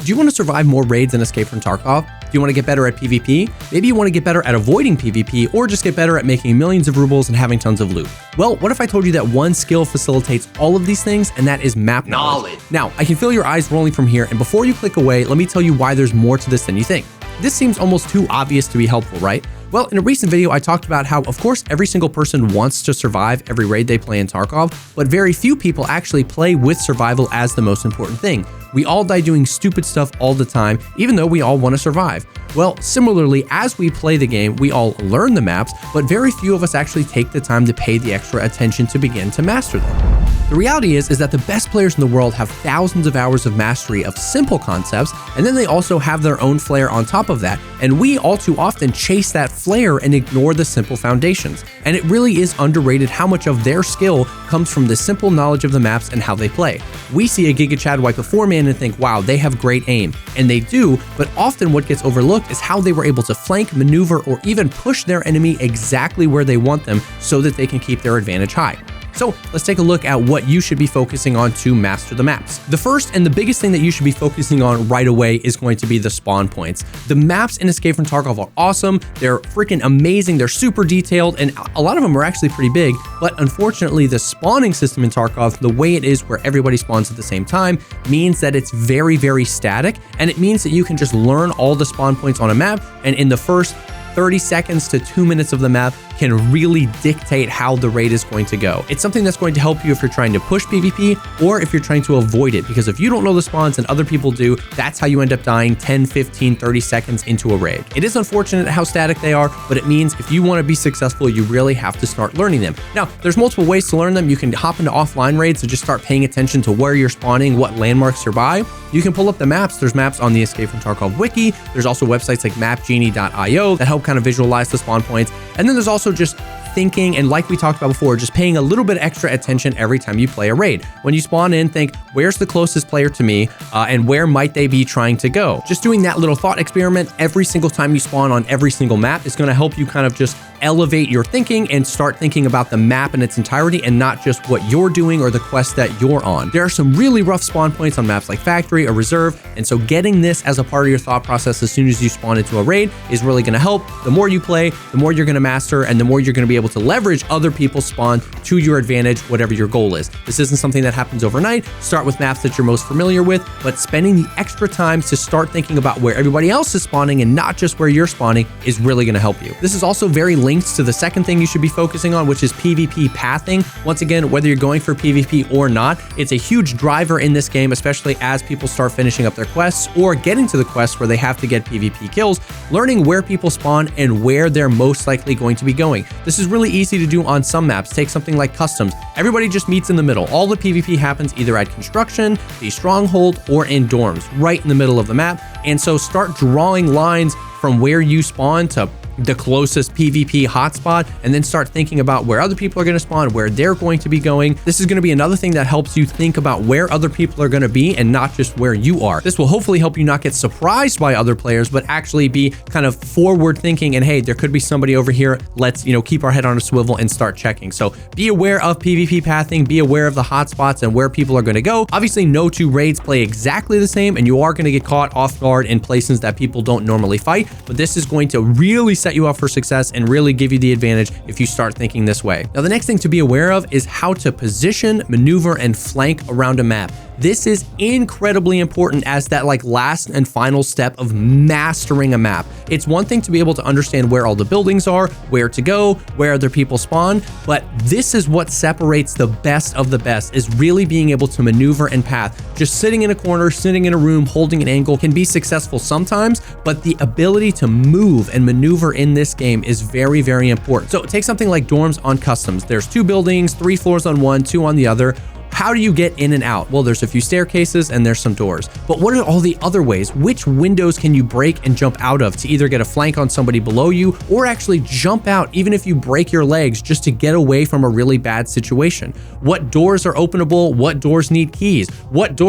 Do you want to survive more raids in Escape from Tarkov? Do you want to get better at PvP? Maybe you want to get better at avoiding PvP, or just get better at making millions of rubles and having tons of loot. Well, what if I told you that one skill facilitates all of these things, and that is map knowledge? Now, I can feel your eyes rolling from here, and before you click away, let me tell you why there's more to this than you think. This seems almost too obvious to be helpful, right? Well, in a recent video, I talked about how, of course, every single person wants to survive every raid they play in Tarkov, but very few people actually play with survival as the most important thing. We all die doing stupid stuff all the time, even though we all want to survive. Well, similarly, as we play the game, we all learn the maps, but very few of us actually take the time to pay the extra attention to begin to master them. The reality is that the best players in the world have thousands of hours of mastery of simple concepts, and then they also have their own flair on top of that, and we all too often chase that flair and ignore the simple foundations. And it really is underrated how much of their skill comes from the simple knowledge of the maps and how they play. We see a Giga Chad wipe a 4-man and think, wow, they have great aim, and they do, but often what gets overlooked is how they were able to flank, maneuver, or even push their enemy exactly where they want them so that they can keep their advantage high. So let's take a look at what you should be focusing on to master the maps. The first and the biggest thing that you should be focusing on right away is going to be the spawn points. The maps in Escape from Tarkov are awesome. They're freaking amazing. They're super detailed, and a lot of them are actually pretty big, but unfortunately the spawning system in Tarkov, the way it is where everybody spawns at the same time, means that it's very, very static, and it means that you can just learn all the spawn points on a map, and in the first 30 seconds to 2 minutes of the map can really dictate how the raid is going to go. It's something that's going to help you if you're trying to push PvP or if you're trying to avoid it, because if you don't know the spawns and other people do, that's how you end up dying 10, 15, 30 seconds into a raid. It is unfortunate how static they are, but it means if you want to be successful, you really have to start learning them. Now, there's multiple ways to learn them. You can hop into offline raids and just start paying attention to where you're spawning, what landmarks you're by. You can pull up the maps. There's maps on the Escape from Tarkov wiki. There's also websites like mapgenie.io that help kind of visualize the spawn points. And then there's also just thinking, and like we talked about before, just paying a little bit extra attention every time you play a raid. When you spawn in, think, where's the closest player to me, and where might they be trying to go? Just doing that little thought experiment every single time you spawn on every single map is going to help you kind of just elevate your thinking and start thinking about the map in its entirety and not just what you're doing or the quest that you're on. There are some really rough spawn points on maps like Factory or Reserve, and so getting this as a part of your thought process as soon as you spawn into a raid is really going to help. The more you play, the more you're going to master, and the more you're going to be able to leverage other people's spawn to your advantage, whatever your goal is. This isn't something that happens overnight. Start with maps that you're most familiar with, but spending the extra time to start thinking about where everybody else is spawning and not just where you're spawning is really going to help you. This is also very linked to the second thing you should be focusing on, which is PvP pathing. Once again, whether you're going for PvP or not, it's a huge driver in this game, especially as people start finishing up their quests or getting to the quests where they have to get PvP kills. Learning where people spawn and where they're most likely going to be going. This is really easy to do on some maps. Take something like Customs. Everybody just meets in the middle. All the PvP happens either at Construction, the Stronghold, or in dorms, right in the middle of the map. And so start drawing lines from where you spawn to the closest PvP hotspot, and then start thinking about where other people are going to spawn, where they're going to be going. This is going to be another thing that helps you think about where other people are going to be and not just where you are. This will hopefully help you not get surprised by other players, but actually be kind of forward thinking and, hey, there could be somebody over here. Let's, keep our head on a swivel and start checking. So be aware of PvP pathing, be aware of the hotspots and where people are going to go. Obviously, no two raids play exactly the same, and you are going to get caught off guard in places that people don't normally fight, but this is going to really set you up for success and really give you the advantage if you start thinking this way. Now, the next thing to be aware of is how to position, maneuver, and flank around a map. This is incredibly important as that last and final step of mastering a map. It's one thing to be able to understand where all the buildings are, where to go, where other people spawn, but this is what separates the best of the best, is really being able to maneuver and path. Just sitting in a corner, sitting in a room, holding an angle can be successful sometimes, but the ability to move and maneuver in this game is very, very important. So take something like dorms on Customs. There's 2 buildings, 3 floors on one, 2 on the other. How do you get in and out? Well, there's a few staircases and there's some doors. But what are all the other ways? Which windows can you break and jump out of to either get a flank on somebody below you or actually jump out even if you break your legs just to get away from a really bad situation? What doors are openable? What doors need keys?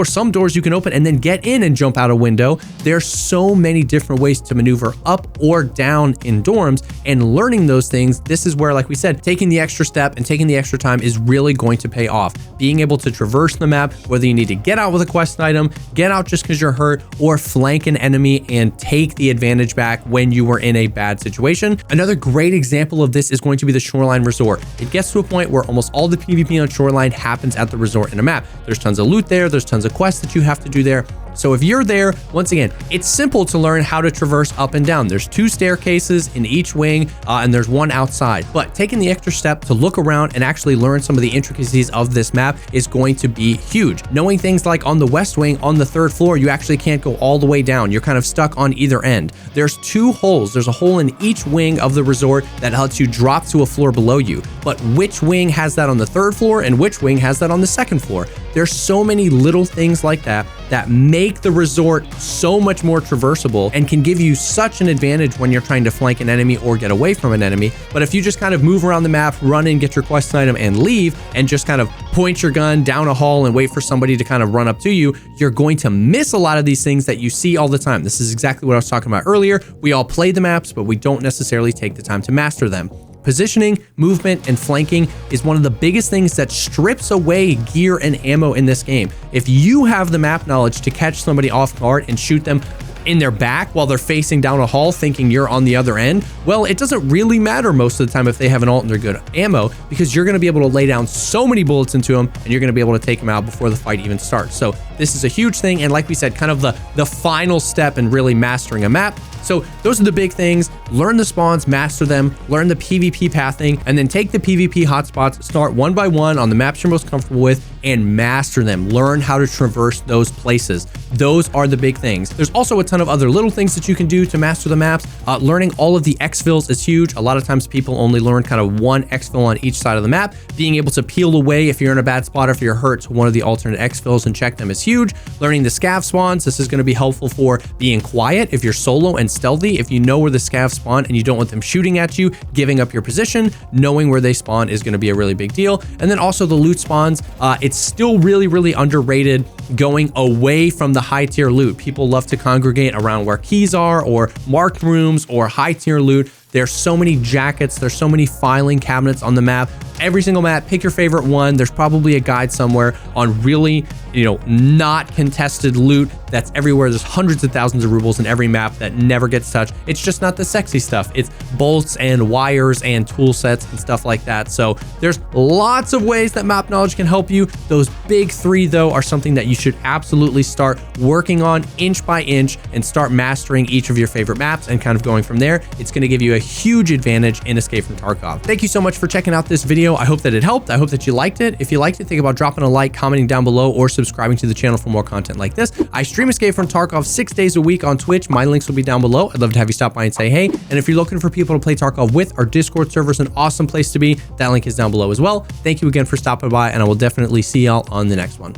Some doors you can open and then get in and jump out a window. There's so many different ways to maneuver up or down in dorms, and learning those things, this is where, like we said, taking the extra step and taking the extra time is really going to pay off. Being able able to traverse the map, whether you need to get out with a quest item, get out just because you're hurt, or flank an enemy and take the advantage back when you were in a bad situation. Another great example of this is going to be the Shoreline Resort. It gets to a point where almost all the PvP on Shoreline happens at the resort in a map. There's tons of loot there, there's tons of quests that you have to do there. So if you're there, once again, it's simple to learn how to traverse up and down. There's 2 staircases in each wing, and there's 1 outside. But taking the extra step to look around and actually learn some of the intricacies of this map is going to be huge. Knowing things like on the west wing, on the 3rd floor, you actually can't go all the way down. You're kind of stuck on either end. There's 2 holes. There's a hole in each wing of the resort that lets you drop to a floor below you. But which wing has that on the 3rd floor and which wing has that on the 2nd floor? There's so many little things like that that make the resort so much more traversable and can give you such an advantage when you're trying to flank an enemy or get away from an enemy. But if you just kind of move around the map, run in, get your quest item and leave, and just kind of point your gun down a hall and wait for somebody to kind of run up to you, you're going to miss a lot of these things that you see all the time. This is exactly what I was talking about earlier. We all play the maps, but we don't necessarily take the time to master them. Positioning, movement, and flanking is one of the biggest things that strips away gear and ammo in this game. If you have the map knowledge to catch somebody off guard and shoot them in their back while they're facing down a hall thinking you're on the other end, well, it doesn't really matter most of the time if they have an ult and they're good ammo, because you're going to be able to lay down so many bullets into them and you're going to be able to take them out before the fight even starts. So this is a huge thing, and like we said, kind of the final step in really mastering a map. So those are the big things. Learn the spawns, master them, learn the PvP pathing, and then take the PvP hotspots, start one by one on the maps you're most comfortable with, and master them. Learn how to traverse those places. Those are the big things. There's also a ton of other little things that you can do to master the maps. Learning all of the exfils is huge. A lot of times people only learn kind of 1 exfil on each side of the map. Being able to peel away if you're in a bad spot or if you're hurt to one of the alternate exfils and check them is huge. Learning the scav spawns. This is going to be helpful for being quiet if you're solo and stealthy. If you know where the scavs spawn and you don't want them shooting at you, giving up your position, knowing where they spawn is going to be a really big deal. And then also the loot spawns. It's still really underrated going away from the high tier loot. People love to congregate around where keys are or marked rooms or high tier loot. There's so many jackets, there's so many filing cabinets on the map. Every single map, pick your favorite one. There's probably a guide somewhere on really, not contested loot that's everywhere. There's hundreds of thousands of rubles in every map that never gets touched. It's just not the sexy stuff. It's bolts and wires and tool sets and stuff like that. So there's lots of ways that map knowledge can help you. Those big 3 though are something that you should absolutely start working on inch by inch and start mastering each of your favorite maps and kind of going from there. It's going to give you a huge advantage in Escape from Tarkov. Thank you so much for checking out this video. I hope that it helped. I hope that you liked it. If you liked it, think about dropping a like, commenting down below, or subscribing to the channel for more content like this. I stream Escape from Tarkov 6 days a week on Twitch. My links will be down below. I'd love to have you stop by and say hey. And if you're looking for people to play Tarkov with, our Discord server is an awesome place to be. That link is down below as well. Thank you again for stopping by, and I will definitely see y'all on the next one.